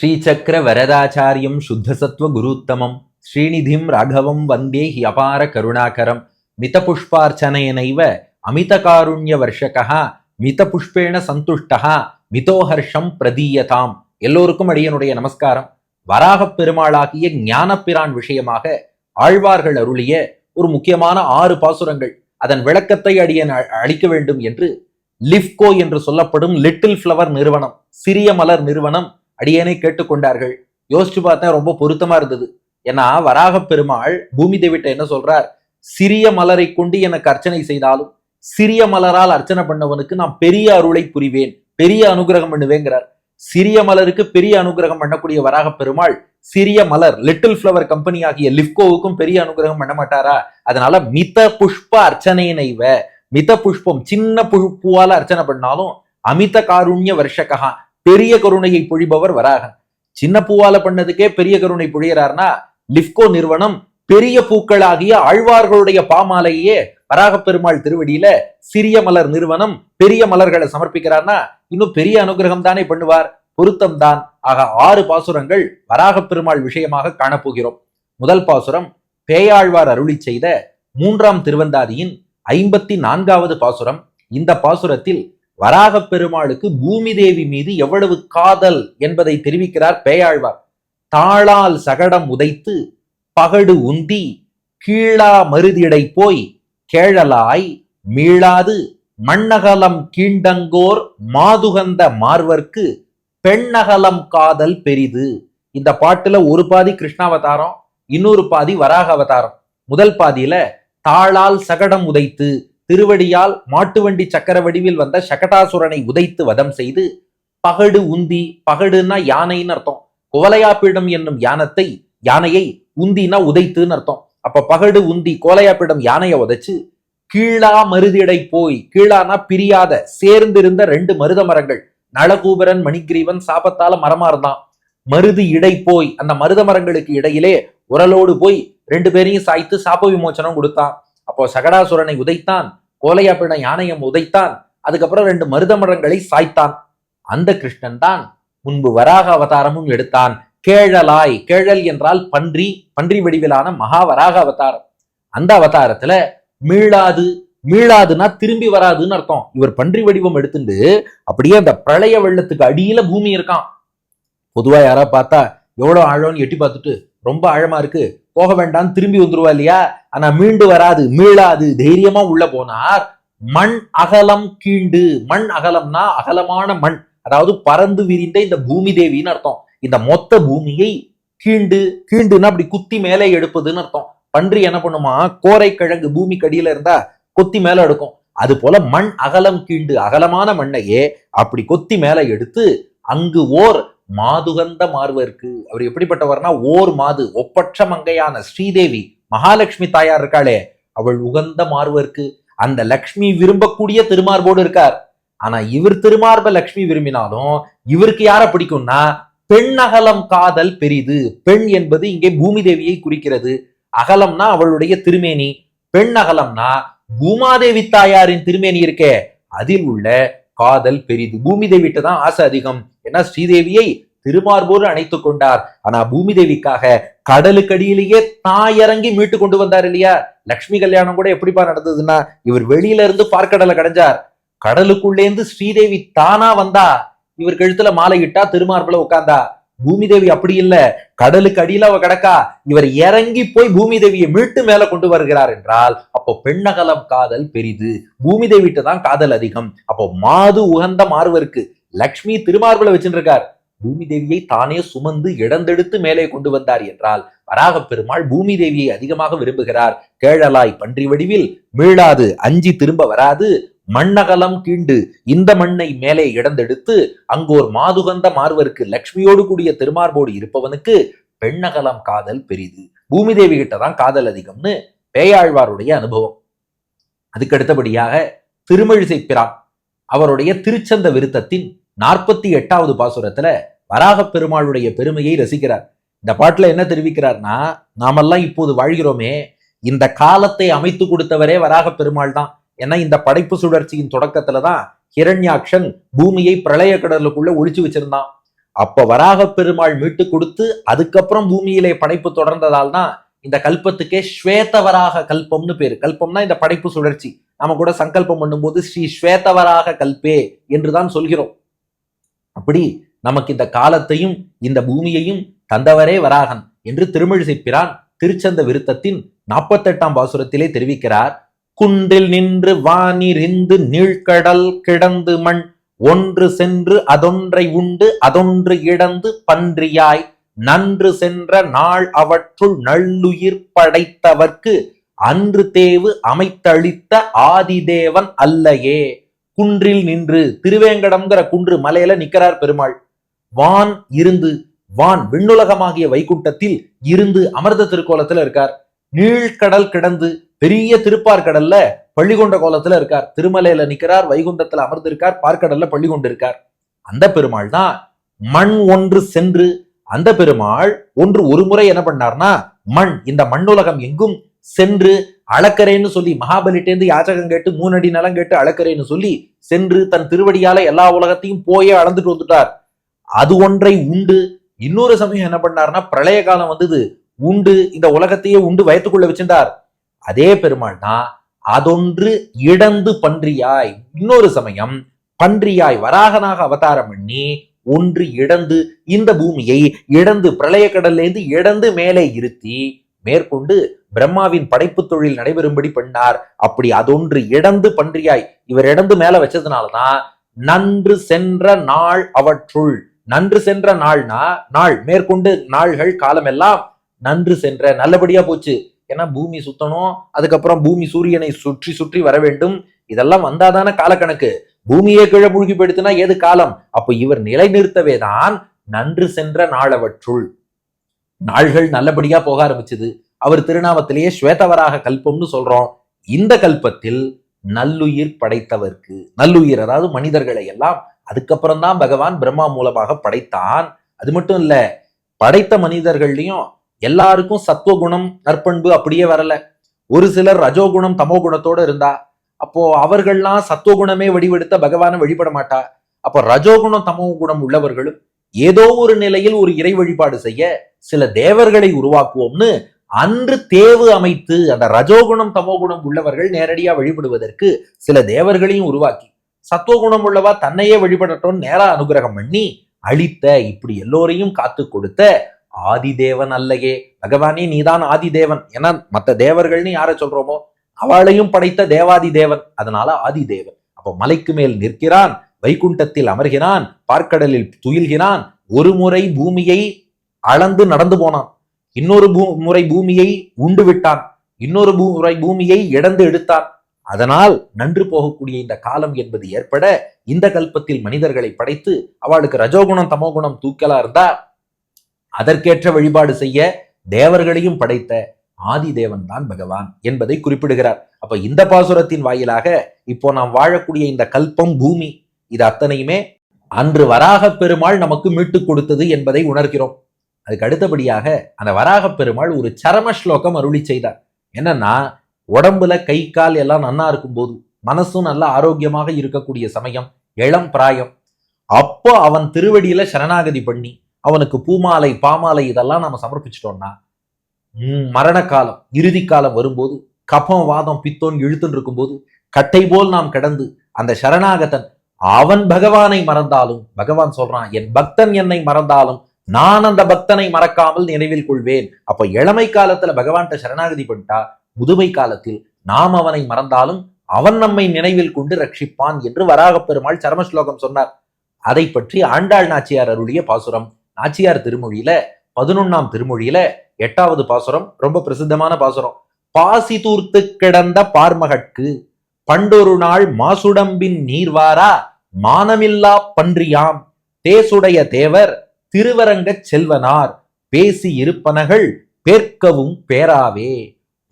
ஸ்ரீசக்கர வரதாச்சாரியம் சுத்தசத்வ குருத்தமம் ஸ்ரீநிதிம் ராகவம் வந்தே he அபார கருணாகரம் மிதபுஷ்பார்ச்சனையனைவ அமிதகாருண்ய வர்ஷகா மிதபுஷ்பேண சந்துஷ்டா மிதோஹர்ஷம் பிரதீயதாம். எல்லோருக்கும் அடியனுடைய நமஸ்காரம். வராகப் பெருமாளாகிய ஞானப்பிரான் விஷயமாக ஆழ்வார்கள் அருளிய ஒரு முக்கியமான 6 பாசுரங்கள், அதன் விளக்கத்தை அடியன் அளிக்க வேண்டும் என்று லிஃப்கோ என்று சொல்லப்படும் லிட்டில் ஃப்ளவர் நிறுவனம், சிறிய மலர் நிறுவனம் அடியேனை கேட்டுக்கொண்டார்கள். யோசிச்சு பார்த்தேன், ரொம்ப பொருத்தமா இருந்தது. ஏன்னா வராகப் பெருமாள் பூமி தேவிட்ட என்ன சொல்றார், சிறிய மலரை கொண்டு எனக்கு அர்ச்சனை செய்தாலும் சிறிய மலரால் அர்ச்சனை பண்ணவனுக்கு நான் பெரிய அருளை புரிவேன், பெரிய அனுகிரகம் பண்ணுவேங்கிறார். சிறிய மலருக்கு பெரிய அனுகிரகம் பண்ணக்கூடிய வராகப் பெருமாள் சிறிய மலர் லிட்டில் ஃப்ளவர் கம்பெனி ஆகிய லிஃப்கோவுக்கும் பெரிய அனுகிரகம் பண்ண மாட்டாரா? அதனால மித புஷ்ப அர்ச்சனையினைவ, மித புஷ்பம் சின்ன பூவால அர்ச்சனை பண்ணாலும் அமித காருண்ய வர்ஷகா, பெரிய கருணையை பொழிபவர் வராகன். சின்ன பூவால பண்ணதுக்கே பெரிய கருணை பொழியறார்னா லிஃப்கோ நிறுவனம் பெரிய பூக்களாகிய ஆழ்வார்களுடைய பாமாலையே வராகப் பெருமாள் திருவடியில சிறிய மலர் நிறுவனம் பெரிய மலர்களை சமர்ப்பிக்கிறார்னா இன்னும் பெரிய அனுகிரகம் தானே பண்ணுவார், பொருத்தம் தான். ஆக 6 பாசுரங்கள் வராகப் பெருமாள் விஷயமாக காணப்போகிறோம். முதல் பாசுரம் பேயாழ்வார் அருளி செய்த 3ஆம் திருவந்தாதியின் 54வது பாசுரம். இந்த பாசுரத்தில் வராகப் பெருமாளுக்கு பூமி தேவி மீது எவ்வளவு காதல் என்பதை தெரிவிக்கிறார் பேயாழ்வார். தாளால் சகடம் உதைத்து பகடு உந்தி கீழா மருதிடை போய் கேழலாய் மீளாது மண்ணகலம் கீண்டங்கோர் மாதுகந்த மார்வர்க்கு பெண்ணகலம் காதல் பெரிது. இந்த பாட்டுல ஒரு பாதி கிருஷ்ணாவதாரம், இன்னொரு பாதி வராக அவதாரம். முதல் பாதியில தாளால் சகடம் உதைத்து, திருவடியால் மாட்டு வண்டி சக்கர வடிவில் வந்த சகடாசுரனை உதைத்து வதம் செய்து, பகடு உந்தி, பகடுன்னா யானைன்னு அர்த்தம், கோலையாப்பிடம் என்னும் யானையை உந்தினா உதைத்துன்னு அர்த்தம். அப்ப பகடு உந்தி கோலையாப்பிடம் யானையை உதைச்சு கீழா மருதிடை போய், கீழானா பிரியாத சேர்ந்திருந்த 2 மருத மரங்கள், நளகூபரன் மணிகிரீவன் சாபத்தால மரமா இருந்தான். மருது இடை போய், அந்த மருத மரங்களுக்கு இடையிலே உரலோடு போய் 2 பேரையும் சாய்த்து சாப விமோச்சனம் கொடுத்தான். அப்போ சகடாசுரனை உதைத்தான், கோலையாப்பிட யானையம் உதைத்தான், அதுக்கப்புறம் 2 மருத மரங்களை சாய்த்தான். அந்த கிருஷ்ணன் தான் முன்பு வராக அவதாரமும் எடுத்தான். கேழலாய், கேழல் என்றால் பன்றி, பன்றி வடிவிலான மகா வராக அவதாரம். அந்த அவதாரத்துல மீளாது, மீளாதுன்னா திரும்பி வராதுன்னு அர்த்தம். இவர் பன்றி வடிவம் எடுத்துட்டு அப்படியே அந்த பிரளய வெள்ளத்துக்கு அடியில பூமி இருக்கான். பொதுவா யாரா பார்த்தா எவ்வளவு ஆழம்னு எட்டி பார்த்துட்டு ரொம்ப ஆழமா இருக்கு போக வேண்டாம் திரும்பி வந்துருவா இல்லையா? ஆனா மீண்டு வராது, மீளாது, தைரியமா உள்ள போனார். மண் அகலம் கீண்டு, மண் அகலம்னா அகலமான மண், அதாவது பறந்து விரிந்த இந்த பூமி தேவின்னு அர்த்தம். இந்த மொத்த பூமியை கீண்டுன்னா அப்படி குத்தி மேலே எடுப்பதுன்னு அர்த்தம். பன்றி என்ன பண்ணுமா, கோரை கிழங்கு பூமி கடியில இருந்தா கொத்தி மேல எடுக்கும். அது போல மண் அகலம் கீண்டு, அகலமான மண்ணையே அப்படி கொத்தி மேல எடுத்து அங்கு ஓர் மாதுகந்த மார்வர்க்கு, அவர் எப்படிப்பட்டவர்னா ஓர் மாது, ஒப்பற்ற மங்கையான ஸ்ரீதேவி மகாலட்சுமி தாயார் இருக்காளே, அவள் உகந்த மார்வர்க்கு, அந்த லக்ஷ்மி விரும்பக்கூடிய திருமார்போடு இருக்கார். ஆனா இவர் திருமார்ப லக்ஷ்மி விரும்பினாலும் இவருக்கு யார பிடிக்கும்னா பெண் அகலம் காதல் பெரிது. பெண் என்பது இங்கே பூமி தேவியை குறிக்கிறது. அகலம்னா அவளுடைய திருமேனி, பெண் அகலம்னா பூமாதேவி தாயாரின் திருமேனி இருக்கே, அதில் உள்ள காதல் பெரிது. பூமி தேவிட்ட தான் ஆசை அதிகம். ஏன்னா ஸ்ரீதேவியை திருமார்போடு அணைத்து கொண்டார். ஆனா பூமி தேவிக்காக கடலுக்கடியிலேயே தாயிறங்கி மீட்டு கொண்டு வந்தார் இல்லையா? லக்ஷ்மி கல்யாணம் கூட எப்படிப்பா நடந்ததுன்னா, இவர் வெளியில இருந்து பார்க்கடலை கடைஞ்சார், கடலுக்குள்ளேந்து ஸ்ரீதேவி தானா வந்தா, இவர் கழுத்துல மாலை இட்டா, திருமார்புல உட்கார்ந்தா. பூமி தேவி அப்படி இல்ல, கடலுக்கு அடியில அவ கிடக்கா, இவர் இறங்கி போய் பூமி தேவியை மீட்டு மேல கொண்டு வருகிறார் என்றால் அப்போ பெண்ணகலம் காதல் பெரிது. பூமி தேவிட்டு தான் காதல் அதிகம். அப்போ மாது உகந்த மார்வருக்கு லக்ஷ்மி திருமார்புல வச்சுருக்கார், பூமி தேவியை தானே சுமந்து இடந்தெடுத்து மேலே கொண்டு வந்தார் என்றால் வராகப் பெருமாள் பூமி தேவியை அதிகமாக விரும்புகிறார். கேழலாய் பன்றி வடிவில் மீளாது அஞ்சி திரும்ப வராது மண்ணகலம் கீண்டு, இந்த மண்ணை மேலே இடந்தெடுத்து அங்கோர் மாதுகந்த மார்வருக்கு லக்ஷ்மியோடு கூடிய திருமார்போடு இருப்பவனுக்கு பெண்ணகலம் காதல் பெரிது. பூமி தேவி கிட்டதான் காதல் அதிகம்னு பேயாழ்வாருடைய அனுபவம். அதுக்கு அடுத்தபடியாக திருமழிசை பிரான் அவருடைய திருச்சந்த விருத்தத்தின் 48வது பாசுரத்துல வராகப் பெருமாளுடைய பெருமையை ரசிக்கிறார். இந்த பாட்டுல என்ன தெரிவிக்கிறார்னா, நாமெல்லாம் இப்போது வாழ்கிறோமே, இந்த காலத்தை அமைத்து கொடுத்தவரே வராகப் பெருமாள் தான். ஏன்னா இந்த படைப்பு சுழற்சியின் தொடக்கத்துலதான் ஹிரண்யாக்ஷன் பூமியை பிரளய கடலுக்குள்ள ஒழிச்சு வச்சிருந்தான். அப்ப வராக பெருமாள் மீட்டு கொடுத்து அதுக்கப்புறம் பூமியிலே படைப்பு தொடர்ந்ததால் தான் இந்த கல்பத்துக்கே ஸ்வேதவராக கல்பம்னு பேரு. கல்பம்னா இந்த படைப்பு சுழற்சி. நாம கூட சங்கல்பம் பண்ணும்போது ஸ்ரீ ஸ்வேதவராக கல்பே என்றுதான் சொல்கிறோம். அப்படி நமக்கு இந்த காலத்தையும் இந்த பூமியையும் தந்தவரே வராகன் என்று திருமிழிசை பிரான் திருச்சந்த விருத்தத்தின் 48ஆம் பாசுரத்திலே தெரிவிக்கிறார். குன்றில் நின்று வானிறிந்து நீழ்கடல் கிடந்து மண் ஒன்று சென்று அதொன்றை உண்டு அதொன்று இடந்து பன்றியாய் நன்று சென்ற நாள் அவற்றுள் நல்லுயிர் படைத்தவர்க்கு அன்று தேவு அமைத்தளித்த ஆதிதேவன் அல்லையே. குன்றில் நின்று, திருவேங்கடம்ங்கிற குன்று மலையில நிக்கிறார் பெருமாள். வான் இருந்து, வான் விண்ணுலகமாகிய வைகுண்டத்தில் இருந்து அமர்ந்த திருக்கோலத்துல இருக்கார். நீழ்கடல் கிடந்து, பெரிய திருப்பார்கடல்ல பள்ளி கொண்ட கோலத்துல இருக்கார். திருமலையில நிக்கிறார், வைகுண்டத்துல அமர்ந்திருக்கார், பார்க்கடல்ல பள்ளி கொண்டிருக்கார். அந்த பெருமாள் தான் மண் ஒன்று சென்று, அந்த பெருமாள் ஒரு முறை என்ன பண்ணார்னா மண், இந்த மண்ணுலகம் எங்கும் சென்று அளக்கரேன்னு சொல்லி மகாபலிட்டேந்து யாச்சகம் கேட்டு 3 அடி நிலம் கேட்டு அளக்கரேன்னு சொல்லி சென்று தன் திருவடியால எல்லா உலகத்தையும் போயே அளந்துட்டு வந்துட்டார். அது ஒன்றை உண்டு. இன்னொரு சமயம் என்ன பண்ணார்னா பிரளய காலம் வந்தது, உண்டு இந்த உலகத்தையே உண்டு வயத்துக்குள்ள வச்சிருந்தார். அதே பெருமாள் தான் அதொன்று இடந்து பன்றியாய், இன்னொரு சமயம் பன்றியாய் வராகனாக அவதாரம் பண்ணி ஒன்று இடந்து இந்த பூமியை இடந்து பிரளய கடல்ல இருந்து இடந்து மேலே இருத்தி மேற்கொண்டு பிரம்மாவின் படைப்பு தொழில் நடைபெறும்படி பண்ணார். அப்படி அதொன்று இடந்து பன்றியாய் இவர் இடந்து மேல வச்சதுனாலதான் நன்று சென்ற நாள் அவற்றுள், நன்று சென்ற நாள்னா நாள் மேற்கொண்டு நாள்கள் காலம் எல்லாம் நன்று சென்ற நல்லபடியா போச்சு. ஏன்னா பூமி சுத்தணும், அதுக்கப்புறம் பூமி சூரியனை சுற்றி சுற்றி வர வேண்டும், இதெல்லாம் வந்தாதான காலக்கணக்கு. பூமியை கீழே மூழ்கி போயிடுத்துனா ஏது காலம்? அப்ப இவர் நிலைநிறுத்தவே தான் நன்று சென்ற நாளவற்றுள், நாள்கள் நல்லபடியா போக ஆரம்பிச்சது. அவர் திருநாமத்திலேயே ஸ்வேதவராக கல்பம்னு சொல்றோம். இந்த கல்பத்தில் நல்லுயிர் படைத்தவர்க்கு, நல்லுயிர் அதாவது மனிதர்களை எல்லாம் அதுக்கப்புறம் தான் பகவான் பிரம்மா மூலமாக படைத்தான். அது மட்டும் இல்ல, படைத்த மனிதர்கள்லயும் எல்லாருக்கும் சத்துவகுணம் நற்பண்பு அப்படியே வரல. ஒரு சிலர் ரஜோகுணம் தமோ குணத்தோட இருந்தா, அப்போ அவர்கள்லாம் சத்துவகுணமே வடிவெடுத்த பகவானை வழிபட மாட்டா. அப்போ ரஜோகுணம் தமோ குணம் உள்ளவர்களும் ஏதோ ஒரு நிலையில் ஒரு இறை வழிபாடு செய்ய சில தேவர்களை உருவாக்குவோம்னு அன்று தேவு அமைத்து அந்த ரஜோகுணம் தமோகுணம் உள்ளவர்கள் நேரடியா வழிபடுவதற்கு சில தேவர்களையும் உருவாக்கி சத்துவகுணம் உள்ளவா தன்னையே வழிபடட்டும் நேரா அனுகிரகம் பண்ணி அளித்த, இப்படி எல்லோரையும் காத்து கொடுத்த ஆதிதேவன் அல்லையே. பகவானே நீதான் ஆதிதேவன். ஏன்னா மற்ற தேவர்கள்னு யார சொல்றோமோ அவளையும் படைத்த தேவாதி தேவன், அதனால ஆதிதேவன். அப்போ மலைக்கு மேல் நிற்கிறான், வைகுண்டத்தில் அமர்கிறான், பார்க்கடலில் துயில்கிறான். ஒரு முறை பூமியை அளந்து நடந்து போனான், இன்னொரு முறை பூமியை உண்டு விட்டான், இன்னொரு முறை பூமியை இடந்து எடுத்தான். அதனால் நன்று போகக்கூடிய இந்த காலம் என்பது ஏற்பட இந்த கல்பத்தில் மனிதர்களை படைத்து அவளுக்கு ரஜோகுணம் தமோகுணம் தூக்கலா இருந்தா அதற்கேற்ற வழிபாடு செய்ய தேவர்களையும் படைத்த ஆதிதேவன் தான் பகவான் என்பதை குறிப்பிடுகிறார். அப்ப இந்த பாசுரத்தின் வாயிலாக இப்போ நாம் வாழக்கூடிய இந்த கல்பம் பூமி இது அத்தனையுமே அன்று வராக பெருமாள் நமக்கு மீட்டு கொடுத்தது என்பதை உணர்கிறோம். அதுக்கு அடுத்தபடியாக அந்த வராக பெருமாள் ஒரு சரம ஸ்லோகம் அருளி செய்தார். என்னன்னா, உடம்புல கை கால் எல்லாம் நன்னா இருக்கும் போது, மனசும் நல்ல ஆரோக்கியமாக இருக்கக்கூடிய சமயம், இளம் பிராயம், அப்போ அவன் திருவடியில சரணாகதி பண்ணி அவனுக்கு பூமாலை பாமாலை இதெல்லாம் நம்ம சமர்ப்பிச்சிட்டோம்னா மரண காலம் இறுதி காலம் வரும்போது கபம் வாதம் பித்தோன் இழுத்துன்னு இருக்கும்போது கட்டை போல் நாம் கிடந்து அந்த சரணாகதன் அவன் பகவானை மறந்தாலும், பகவான் சொல்றான் என் பக்தன் என்னை மறந்தாலும் நான் அந்த பக்தனை மறக்காமல் நினைவில் கொள்வேன். அப்ப இளமை காலத்துல பகவான்கிட்ட சரணாகதி பண்ணிட்டா முதுமை காலத்தில் நாம் அவனை மறந்தாலும் அவன் நம்மை நினைவில் கொண்டு ரட்சிப்பான் என்று வராக பெருமாள் சரம ஸ்லோகம் சொன்னார். அதை பற்றி ஆண்டாள் நாச்சியார் அருளிய பாசுரம், நாச்சியார் திருமொழியில 11ஆம் திருமொழியில 8வது பாசுரம் ரொம்ப பிரசித்தமான பாசுரம். பாசி தூர்த்து கிடந்த பார்மகட்கு பண்டொரு நாள் மாசுடம்பின் நீர்வாரா மானமில்லா பன்றியாம் தேசுடைய தேவர் திருவரங்கச் செல்வனார் பேசி இருப்பனகள் பேர்க்கவும் பேராவே.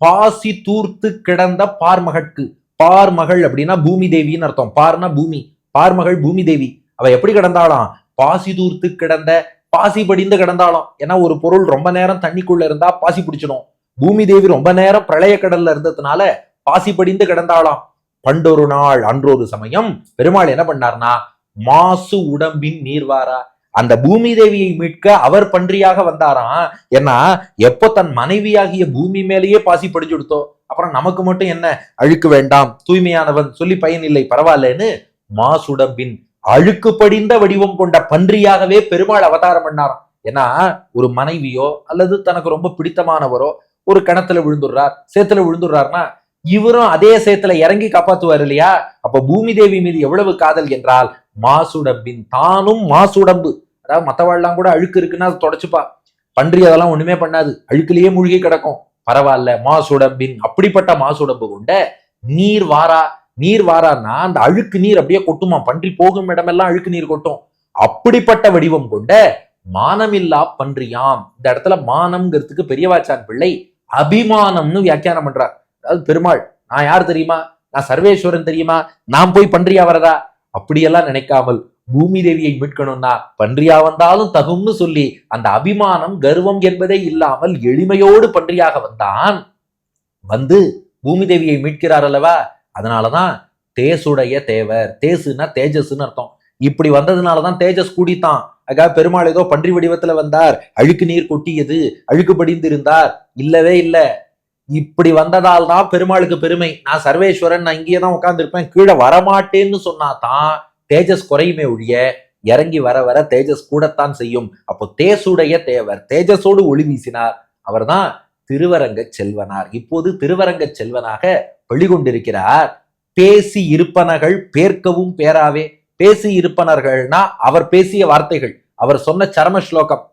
பாசி தூர்த்து கிடந்த பார்மகட்கு, பார்மகள் அப்படின்னா பூமி தேவின்னு அர்த்தம். பார்னா பூமி, பார்மகள் பூமி தேவி. அவ எப்படி கிடந்தாளாம்? பாசி தூர்த்து கிடந்த, பாசி படிந்து கிடந்தாளாம். ஏன்னா ஒரு பொருள் ரொம்ப நேரம் தண்ணிக்குள்ள இருந்தா பாசி பிடிச்சிடும். பூமி தேவி ரொம்ப நேரம் பிரளய கடல்ல இருந்ததுனால பாசி படிந்து கிடந்தாளாம். பண்டொரு நாள் அன்றொரு சமயம் பெருமாள் என்ன பண்ணார்னா மாசு உடம்பின் நீர்வாரா, அந்த பூமி தேவியை மீட்க அவர் பன்றியாக வந்தாராம். ஏன்னா எப்போ தன் மனைவியாகிய பூமி மேலேயே பாசி படிச்சு கொடுத்தோ, அப்புறம் நமக்கு மட்டும் என்ன அழுக்கு வேண்டாம், தூய்மையானவன் சொல்லி பயன் இல்லை, பரவாயில்லன்னு மாசுடம்பின் அழுக்கு படிந்த வடிவம் கொண்ட பன்றியாகவே பெருமாள் அவதாரம் பண்ணாராம். ஏன்னா ஒரு மனைவியோ அல்லது தனக்கு ரொம்ப பிடித்தமானவரோ ஒரு கிணத்துல விழுந்துடுறார், சேத்துல விழுந்துடுறாருன்னா இவரும் அதே சேத்துல இறங்கி காப்பாத்துவார் இல்லையா? அப்ப பூமி தேவி மீது எவ்வளவு காதல் என்றால் மாசுடம்பின் தானும் மாசுடம்பு. அதாவது மத்தவாழ்லாம் கூட அழுக்கு இருக்குன்னா அது தொடச்சுப்பா, பன்றி அதெல்லாம் ஒண்ணுமே பண்ணாது, அழுக்கிலேயே மூழ்கி கிடக்கும், பரவாயில்ல. மாசுடம்பின் அப்படிப்பட்ட மாசுடம்பு கொண்ட நீர் வாரா. நீர் வாரான்னா அந்த அழுக்கு நீர் அப்படியே கொட்டுமா, பன்றி போகும் இடமெல்லாம் அழுக்கு நீர் கொட்டும். அப்படிப்பட்ட வடிவம் கொண்ட மானமில்லா பன்றியாம். இந்த இடத்துல மானம்ங்கிறதுக்கு பெரியவாச்சான் பிள்ளை அபிமானம்னு வியாக்கியானம் பண்றார். அதாவது பெருமாள் நான் யார் தெரியுமா, நான் சர்வேஸ்வரன் தெரியுமா, நான் போய் பன்றியா வரதா அப்படியெல்லாம் நினைக்காமல் பூமி தேவியை மீட்கணும்னா பன்றியா வந்தாலும் தகும்னு சொல்லி அந்த அபிமானம் கர்வம் என்பதே இல்லாமல் எளிமையோடு பன்றியாக வந்தான். வந்து பூமி தேவியை மீட்கிறார் அல்லவா? அதனாலதான் தேசுடைய தேவர், தேசுன்னா தேஜஸ்ன்னு அர்த்தம். இப்படி வந்ததுனாலதான் தேஜஸ் கூடித்தான். அதுக்காக பெருமாள் ஏதோ பன்றி வடிவத்துல வந்தார், அழுக்கு நீர் கொட்டியது, அழுக்கு படிந்து இருந்தார், இல்லவே இல்ல. இப்படி வந்ததால் தான் பெருமாளுக்கு பெருமை. நான் சர்வேஸ்வரன், நான் இங்கேயே தான் உட்கார்ந்து இருப்பேன், கீழே வரமாட்டேன்னு சொன்னாதான் தேஜஸ் குறையுமே ஒழிய இறங்கி வர வர தேஜஸ் கூடத்தான் செய்யும். அப்போ தேசுடைய தேவர், தேஜஸோடு ஒளி வீசினார், அவர் தான் திருவரங்க செல்வனார். இப்போது திருவரங்க செல்வனாக வெளிகொண்டிருக்கிறார். பேசி இருப்பனர்கள் பேர்க்கவும் பேராவே. பேசி இருப்பனர்கள்னா அவர் பேசிய வார்த்தைகள், அவர் சொன்ன சரம ஸ்லோகம்.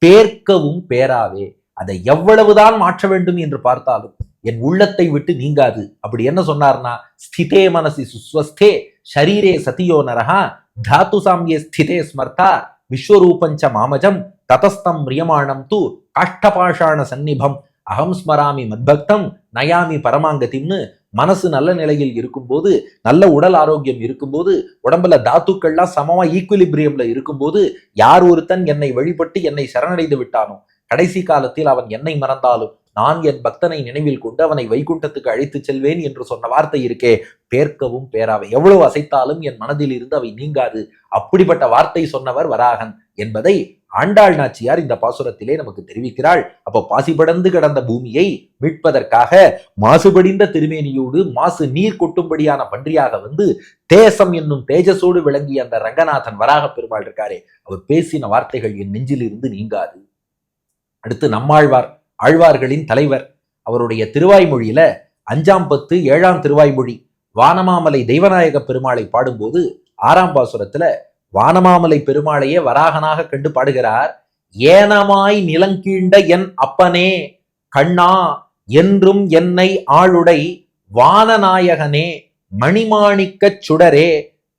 பேர்க்கவும் பேராவே, அதை எவ்வளவுதான் மாற்ற வேண்டும் என்று பார்த்தாலும் என் உள்ளத்தை விட்டு நீங்காது. அப்படி என்ன சொன்னார்னா, ஸ்திதே மனசி சுஸ்வஸ்தே ஷரீரே சதியோ நரஹா தாத்து சாமியே ஸ்திதே ஸ்மர்த்தா விஸ்வரூபஞ்ச மாமஜம் ததஸ்தம் ரியமானம் து காஷ்டபாஷாண சந்நிபம் அகம் ஸ்மராமி மத்பக்தம் நயாமி பரமாங்கதிம்னு மனசு நல்ல நிலையில் இருக்கும்போது, நல்ல உடல் ஆரோக்கியம் இருக்கும்போது, உடம்புல தாத்துக்கள்லாம் சமமா ஈக்குவலிபிரியம்ல இருக்கும்போது, யார் ஒருத்தன் என்னை வழிபட்டு என்னை சரணடைந்து விட்டானோ, கடைசி காலத்தில் அவன் என்னை மறந்தாலும் நான் என் பக்தனை நினைவில் கொண்டு அவனை வைகுண்டத்துக்கு அழைத்து செல்வேன் என்று சொன்ன வார்த்தை இருக்கே, பேர்க்கவும் பேராவை. எவ்வளவு அசைத்தாலும் என் மனதில் இருந்து அவை நீங்காது. அப்படிப்பட்ட வார்த்தை சொன்னவர் வராகன் என்பதை ஆண்டாள் நாச்சியார் இந்த பாசுரத்திலே நமக்கு தெரிவிக்கிறாள். அப்போ பாசிபடந்து கிடந்த பூமியை மீட்பதற்காக மாசுபடிந்த திருமேனியோடு மாசு நீர் கொட்டும்படியான பன்றியாக வந்து தேசம் என்னும் தேஜஸோடு விளங்கிய அந்த ரங்கநாதன் வராக பெருமாள் இருக்காரே, அவர் பேசின வார்த்தைகள் என் நெஞ்சில் இருந்து நீங்காது. அடுத்து நம்மாழ்வார், ஆழ்வார்களின் தலைவர். அவருடைய திருவாய்மொழியில 5ஆம் பத்து 7ஆம் திருவாய்மொழி வானமாமலை தெய்வநாயக பெருமாளை பாடும்போது 6ஆம் பாசுரத்துல வானமாமலை பெருமாளையே வராகனாக கண்டு பாடுகிறார். ஏனமாய் நிலங்கீண்ட என் அப்பனே கண்ணா என்றும் என்னை ஆளுடை வானநாயகனே மணிமாணிக்கச் சுடரே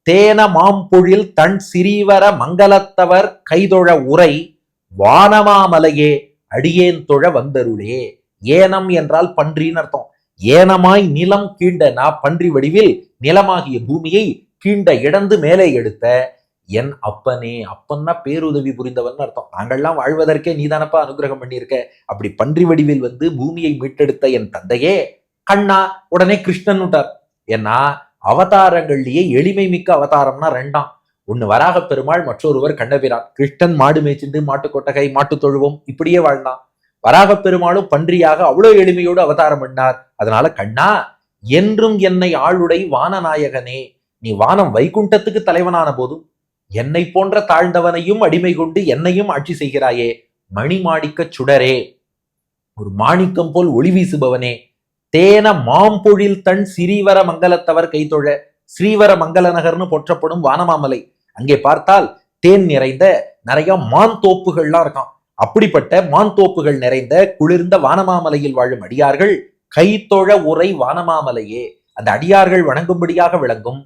தேன மாம்பொழில் தன் சிறீவர மங்களத்தவர் கைதொழ உரை வானமாமலையே அடியேன் தொழ வந்தருளே. ஏனம் என்றால் பன்றின்னு அர்த்தம். ஏனமாய் நிலம் கீண்டனா பன்றி வடிவில் நிலமாகிய பூமியை கீண்ட இடந்து மேலே எடுத்த என் அப்பனே, அப்பன்னா பேருதவி புரிந்தவன் அர்த்தம். நாங்கள்லாம் வாழ்வதற்கே நீதானப்பா அனுகிரகம் பண்ணியிருக்க. அப்படி பன்றி வடிவில் வந்து பூமியை மீட்டெடுத்த என் தந்தையே கண்ணா, உடனே கிருஷ்ணன் விட்டார். ஏன்னா அவதாரங்கள்லயே எளிமை மிக்க அவதாரம்னா 2ஆம். ஒன்னு வராக பெருமாள், மற்றொருவர் கண்ணபிரான். கிருஷ்ணன் மாடு மேய்ச்சிண்டு மாட்டு கொட்டகை மாட்டு தொழுவோம் இப்படியே வாழ்ந்தான். வராக பெருமாளும் பன்றியாக அவ்வளவு எளிமையோடு அவதாரம் பண்ணார். அதனால கண்ணா என்றும் என்னை ஆளுடை வானநாயகனே, நீ வானம் வைகுண்டத்துக்கு தலைவனான போதும் என்னை போன்ற தாழ்ந்தவனையும் அடிமை கொண்டு என்னையும் ஆட்சி செய்கிறாயே. மணிமாணிக்க சுடரே, ஒரு மாணிக்கம் போல் ஒளி வீசுபவனே. தேன மாம்பொழில் தன் சிறீவர மங்கலத்தவர் கைத்தொழ. ஸ்ரீவர மங்கள நகர்னு போற்றப்படும் வானமாமலை, அங்கே பார்த்தால் தேன் நிறைந்த நிறைய மான் தோப்புகள்லாம் இருக்கான். அப்படிப்பட்ட மான் தோப்புகள் நிறைந்த குளிர்ந்த வானமாமலையில் வாழும் அடியார்கள் கைத்தொழ உரை வானமாமலையே, அந்த அடியார்கள் வணங்கும்படியாக விளங்கும்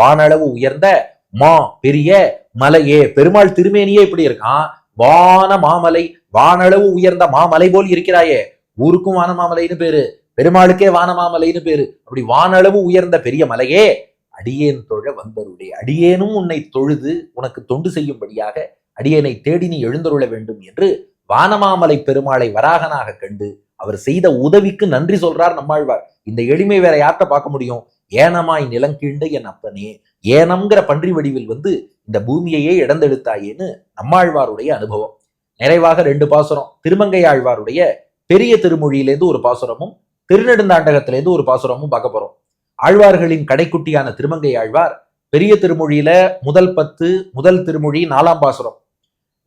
வானளவு உயர்ந்த மா பெரிய மலையே. பெருமாள் திருமேனியே இப்படி இருக்கான். வான மாமலை, வானளவு உயர்ந்த மாமலை போல் இருக்கிறாயே. ஊருக்கும் வானமாமலைன்னு பேரு, பெருமாளுக்கே வானமாமலைன்னு பேரு. அப்படி வானளவு உயர்ந்த பெரிய மலையே அடியேன் தொழ வந்தருடைய, அடியேனும் உன்னை தொழுது உனக்கு தொண்டு செய்யும்படியாக அடியேனை தேடி நீ எழுந்தருள வேண்டும் என்று வானமாமலை பெருமாளை வராகனாக கண்டு அவர் செய்த உதவிக்கு நன்றி சொல்றார் நம்மாழ்வார். இந்த எளிமை வேற யார்கிட்ட பார்க்க முடியும்? ஏனமாய் நிலங்கீண்ட என் அப்பனே, ஏனம்ங்கிற பன்றி வடிவில் வந்து இந்த பூமியையே இடந்தெடுத்தாயேன்னு நம்மாழ்வாருடைய அனுபவம். நிறைவாக 2 பாசுரம், திருமங்கை ஆழ்வாருடைய பெரிய திருமொழியிலேருந்து ஒரு பாசுரமும் திருநெடுந்தாண்டகத்திலேருந்து ஒரு பாசுரமும் பார்க்க போறோம். ஆழ்வார்களின் கடைக்குட்டியான திருமங்கை ஆழ்வார் பெரிய திருமொழியில முதல் 10 முதல் திருமொழி 4ஆம் பாசுரம்.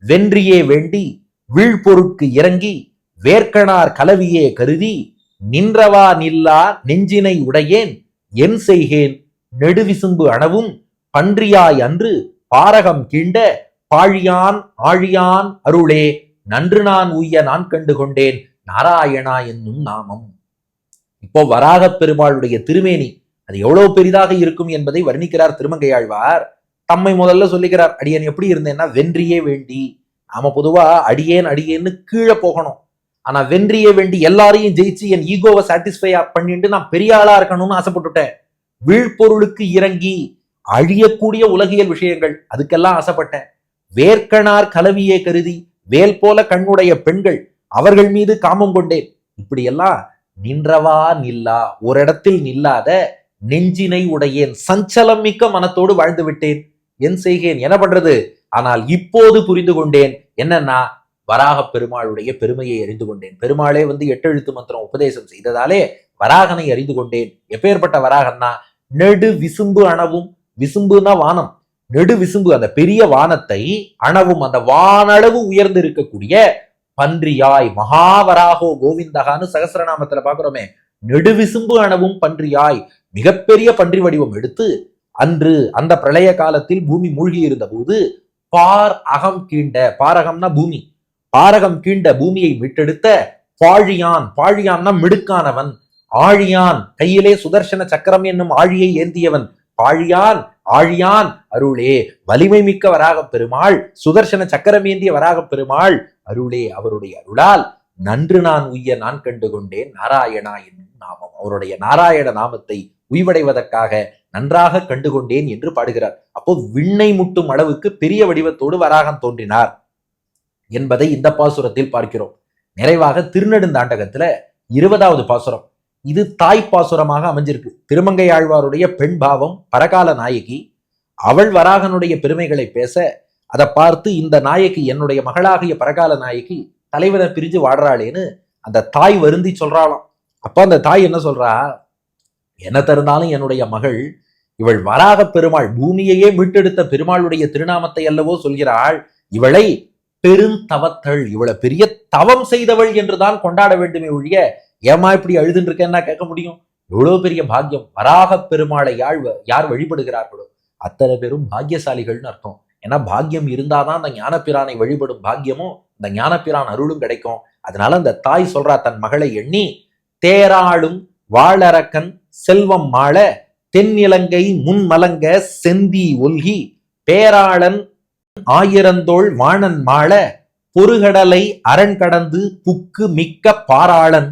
வென்றியே வேண்டி வீழ்பொருட்கு இறங்கி வேர்க்கனார் கலவியே கருதி நின்றவா நில்லா நெஞ்சினை உடையேன் என் செய்கேன் நெடுவிசும்பு அணவும் பன்றியாய் அன்று பாரகம் கீண்ட பாழியான் ஆழியான் அருளே நன்று நான் உய்ய நான் கண்டு கொண்டேன் நாராயணா என்னும் நாமம். இப்போ வராகப் பெருமாளுடைய திருமேனி அது எவ்வளவு பெரிதாக இருக்கும் என்பதை வர்ணிக்கிறார் திருமங்கையாழ்வார். தம்மை முதல்ல சொல்லிக்கிறார், அடியேன் எப்படி இருந்தேன்னா வென்றியே வேண்டி. நாம பொதுவா அடியேன் அடியேன்னு கீழே போகணும். ஆனா வென்றியே வேண்டி எல்லாரையும் ஜெயிச்சு என் ஈகோவை சாட்டிஸ்ஃபை பண்ணிட்டு நான் பெரிய ஆளா இருக்கணும்னு ஆசைப்பட்டுட்டேன். வீழ்பொருளுக்கு இறங்கி அழியக்கூடிய உலகியல் விஷயங்கள் அதுக்கெல்லாம் ஆசைப்பட்டேன். வேர்க்கனார் கலவியே கருதி வேல் போல கண்ணுடைய பெண்கள் அவர்கள் மீது காமம் கொண்டேன். இப்படியெல்லாம் நின்றவா நில்லா, ஒரு இடத்தில் நில்லாத நெஞ்சினை உடையேன், சஞ்சலம் மிக்க மனத்தோடு வாழ்ந்து விட்டேன். என் செய்கேன், என்ன பண்றது? ஆனால் இப்போது புரிந்து கொண்டேன். என்னன்னா வராகப் பெருமாளுடைய பெருமையை அறிந்து கொண்டேன். பெருமாளே வந்து 8 எழுத்து மந்திரம் உபதேசம் செய்ததாலே வராகனை அறிந்து கொண்டேன். எப்பேற்பட்ட வராகன்னா நெடு விசும்பு அணவும், விசும்புனா வானம், நெடு விசும்பு அந்த பெரிய வானத்தை அணவும் அந்த வானளவு உயர்ந்து இருக்கக்கூடிய பன்றியாய் மகாவராகோ கோவிந்தகான்னு சகஸ்ரநாமத்துல பாக்குறோமே, நெடுவிசும்பு அணவும் பன்றியாய் மிகப்பெரிய பன்றி வடிவம் எடுத்து அன்று அந்த பிரளய காலத்தில் பூமி மூழ்கி இருந்த போது பார் அகம் கீண்ட, பாரகம்னா பூமி, பாரகம் கீண்ட பூமியை மீட்டெடுத்த பாழியான், பாழியான்னா மிடுக்கானவன், ஆழியான் கையிலே சுதர்சன சக்கரம் என்னும் ஆழியை ஏந்தியவன், பாழியான் ஆழியான் அருளே வலிமை மிக்க வராகப் பெருமாள், சுதர்சன சக்கரம் ஏந்திய வராகப் பெருமாள் அருளே, அவருடைய அருளால் நன்று நான் உய்ய நான் கண்டு கொண்டேன் நாராயணா என்னும் நாமம். அவருடைய நாராயண நாமத்தை உய்வடைவதற்காக நன்றாக கண்டுகொண்டேன் என்று பாடுகிறார். அப்போ விண்ணை முட்டும் அளவுக்கு பெரிய வடிவத்தோடு வராகம் தோன்றினார் என்பதை இந்த பாசுரத்தில் பார்க்கிறோம். நிறைவாக திருநெடுந்தாண்டகத்துல 20வது பாசுரம், இது தாய் பாசுரமாக அமைஞ்சிருக்கு. திருமங்கை ஆழ்வாருடைய பெண் பாவம் பரகால நாயகி, அவள் வராகனுடைய பெருமைகளை பேச அதை பார்த்து இந்த நாயகி என்னுடைய மகளாகிய பரகால நாயகி தலைவனை பிரிஞ்சு வாடுறாளேன்னு அந்த தாய் வருந்தி சொல்றாளாம். அப்ப அந்த தாய் என்ன சொல்றா, என்ன தருந்தாலும் என்னுடைய மகள் இவள் வராக பெருமாள் பூமியையே மீட்டெடுத்த பெருமாளுடைய திருநாமத்தை அல்லவோ சொல்கிறாள், இவளை பெருந்தவத்தள், இவளை பெரிய தவம் செய்தவள் என்றுதான் கொண்டாட வேண்டுமே ஒழிய ஏமா இப்படி அழுதுன்னு இருக்கேன்னா கேட்க முடியும்? எவ்வளவு பெரிய பாக்கியம். வராக பெருமாளை யார் வழிபடுகிறார்களோ அத்தனை பேரும் பாக்கியசாலிகள்னு அர்த்தம். ஏன்னா பாக்கியம் இருந்தாதான் அந்த ஞானப்பிரானை வழிபடும் பாக்கியமும் அந்த ஞானப்பிரான் அருளும் கிடைக்கும். அதனால அந்த தாய் சொல்றா தன் மகளை எண்ணி, தேராளும் வாழறக்கன் செல்வம் மாள தென்னிலங்கை முன் மலங்க செந்தி ஒல்கி பேராளன் ஆயிரந்தோள் வாணன் மாள பொறுகடலை அரண் கடந்து புக்கு மிக்க பாராளன்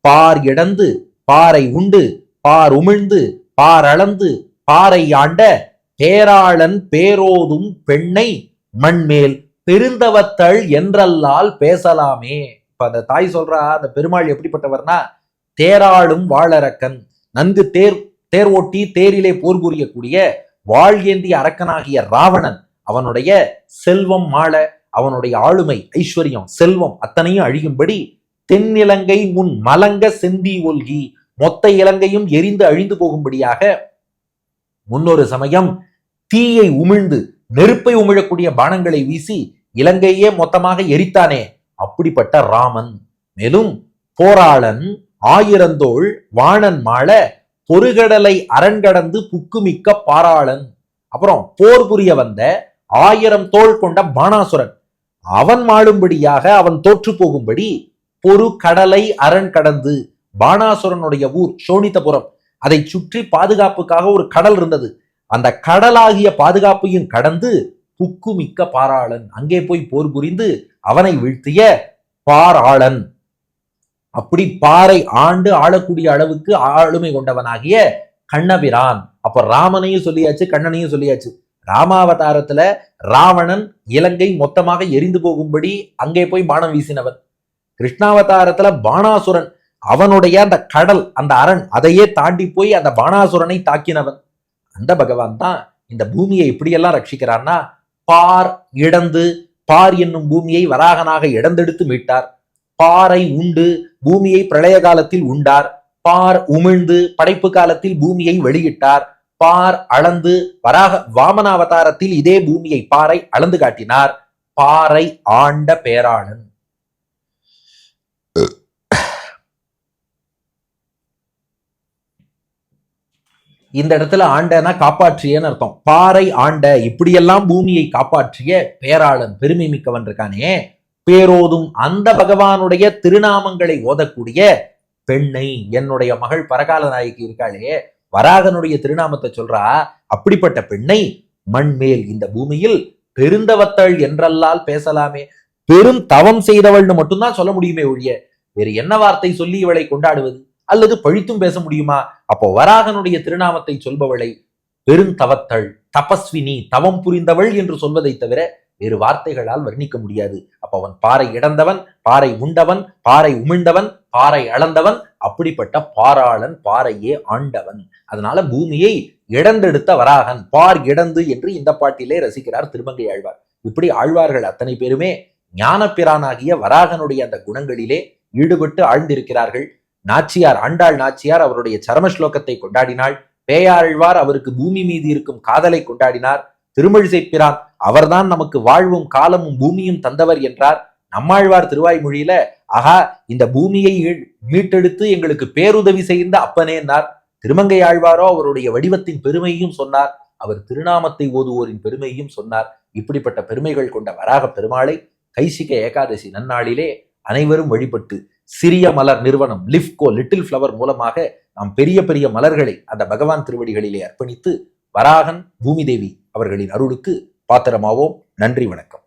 பார் இடந்து பாறை உண்டு பார் உமிழ்ந்து பார் அளந்து பாறை ஆண்ட பேராளன் பேரோதும் பெண்ணை மண்மேல் பெருந்தவத்தள் என்றல்லால் பேசலாமே. இப்ப அந்த தாய் சொல்றா அந்த பெருமாள் எப்படிப்பட்டவர்னா தேராளும் வாழறக்கன், நன்கு தேர் ஓட்டி தேரிலே போர் புரியக்கூடிய வாழ் ஏந்திய அரக்கனாகிய ராவணன், அவனுடைய செல்வம் மாள, அவனுடைய ஆளுமை ஐஸ்வர்யம் செல்வம் அத்தனையும் அழியும்படி தென்னிலங்கை முன் மலங்க செந்தி ஒல்கி, மொத்த இலங்கையும் எரிந்து அழிந்து போகும்படியாக முன்னொரு சமயம் தீயை உமிழ்ந்து நெருப்பை உமிழக்கூடிய பானங்களை வீசி இலங்கையே மொத்தமாக எரித்தானே அப்படிப்பட்ட ராமன். மேலும் போராளன் ஆயிரந்தோள் வாணன் மாள பொறுகடலை அரண் கடந்து புக்குமிக்க பாராளன், அப்புறம் போர் புரிய வந்த 1000 தோள் கொண்ட பாணாசுரன், அவன் மாளும்படியாக அவன் தோற்று போகும்படி பொறு கடலை அரண் கடந்து, பாணாசுரனுடைய ஊர் சோனிதபுரம், அதை சுற்றி பாதுகாப்புக்காக ஒரு கடல் இருந்தது, அந்த கடலாகிய பாதுகாப்பையும் கடந்து புக்குமிக்க பாராளன், அங்கே போய் போர் புரிந்து அவனை வீழ்த்திய பாராளன். அப்படி பாறை ஆண்டு ஆளக்கூடிய அளவுக்கு ஆளுமை கொண்டவனாகிய கண்ணபிரான். அப்ப ராமனையும் சொல்லியாச்சு கண்ணனையும் சொல்லியாச்சு. ராமாவதாரத்துல ராவணன் இலங்கை மொத்தமாக எரிந்து போகும்படி அங்கே போய் பானம் வீசினவன். கிருஷ்ணாவதாரத்துல பாணாசுரன் அவனுடைய அந்த கடல், அந்த அரண், அதையே தாண்டி போய் அந்த பாணாசுரனை தாக்கினவன் அந்த பகவான் தான் இந்த பூமியை இப்படியெல்லாம் ரட்சிக்கிறான்னா, பார் இடந்து, பார் என்னும் பூமியை வராகனாக இடந்தெடுத்து மீட்டார். பாறை உண்டு, பூமியை பிரளய காலத்தில் உண்டார். பார் உமிழ்ந்து, படைப்பு காலத்தில் பூமியை வெளியிட்டார். பார் அளந்து, வாமனாவதாரத்தில் இதே பூமியை, பாறை அளந்து காட்டினார். பாறை ஆண்ட பேராளன். இந்த இடத்துல ஆண்டனா காப்பாற்றியன்னு அர்த்தம். பாறை ஆண்ட, இப்படியெல்லாம் பூமியை காப்பாற்றிய பேராளன், பெருமை மிக்கவன் இருக்கானே, பேரோதும் அந்த பகவானுடைய திருநாமங்களை ஓதக்கூடிய பெண்ணை, என்னுடைய மகள் பரகால நாயகி இருக்காளே, வராகனுடைய திருநாமத்தை சொல்றா. அப்படிப்பட்ட பெண்ணை மண்மேல், இந்த பூமியில் பெருந்தவத்தள் என்றல்லால் பேசலாமே, பெரும் தவம் செய்தவள்னு மட்டும்தான் சொல்ல முடியுமே ஒழிய வேறு என்ன வார்த்தை சொல்லி இவளை கொண்டாடுவது? அல்லது பழித்தும் பேச முடியுமா? அப்போ வராகனுடைய திருநாமத்தை சொல்பவளை பெருந்தவத்தள், தபஸ்வினி, தவம் புரிந்தவள் என்று சொல்வதை தவிர வேறு வார்த்தைகளால் வர்ணிக்க முடியாது. அப்ப அவன் பாறை இடந்தவன், பாறை உண்டவன், பாறை உமிழ்ந்தவன், பாறை அளந்தவன், அப்படிப்பட்ட பாராளன், பாறையே ஆண்டவன். அதனால பூமியை இடந்தெடுத்த வராகன், பார் இடந்து என்று இந்த பாட்டிலே ரசிக்கிறார் திருமங்கை ஆழ்வார். இப்படி ஆழ்வார்கள் அத்தனை பேருமே ஞானப்பிரானாகிய வராகனுடைய அந்த குணங்களிலே ஈடுபட்டு ஆழ்ந்திருக்கிறார்கள். நாச்சியார், ஆண்டாள் நாச்சியார் அவருடைய சரம ஸ்லோகத்தை கொண்டாடினாள். பேயாழ்வார் அவருக்கு பூமி மீது இருக்கும் காதலை கொண்டாடினார். திருமழிசைப்பிரான் அவர்தான் நமக்கு வாழ்வும் காலமும் பூமியும் தந்தவர் என்றார். நம்மாழ்வார் திருவாய்மொழியில, ஆகா, இந்த பூமியை மீட்டெடுத்து எங்களுக்கு பேருதவி செய்த அப்பனேன்னார். திருமங்கை ஆழ்வாரோ அவருடைய வடிவத்தின் பெருமையும் சொன்னார், அவர் திருநாமத்தை ஓதுவோரின் பெருமையும் சொன்னார். இப்படிப்பட்ட பெருமைகள் கொண்ட வராக பெருமாளை கைசிக ஏகாதசி நன்னாளிலே அனைவரும் வழிபட்டு, சிறிய மலர் நிறுவனம் லிஃப்கோ, லிட்டில் ஃப்ளவர் மூலமாக நாம் பெரிய பெரிய மலர்களை அந்த பகவான் திருவடிகளிலே அர்ப்பணித்து வராகன், பூமி தேவி அவர்களின் அருளுக்கு பாத்திரமாவோம். நன்றி, வணக்கம்.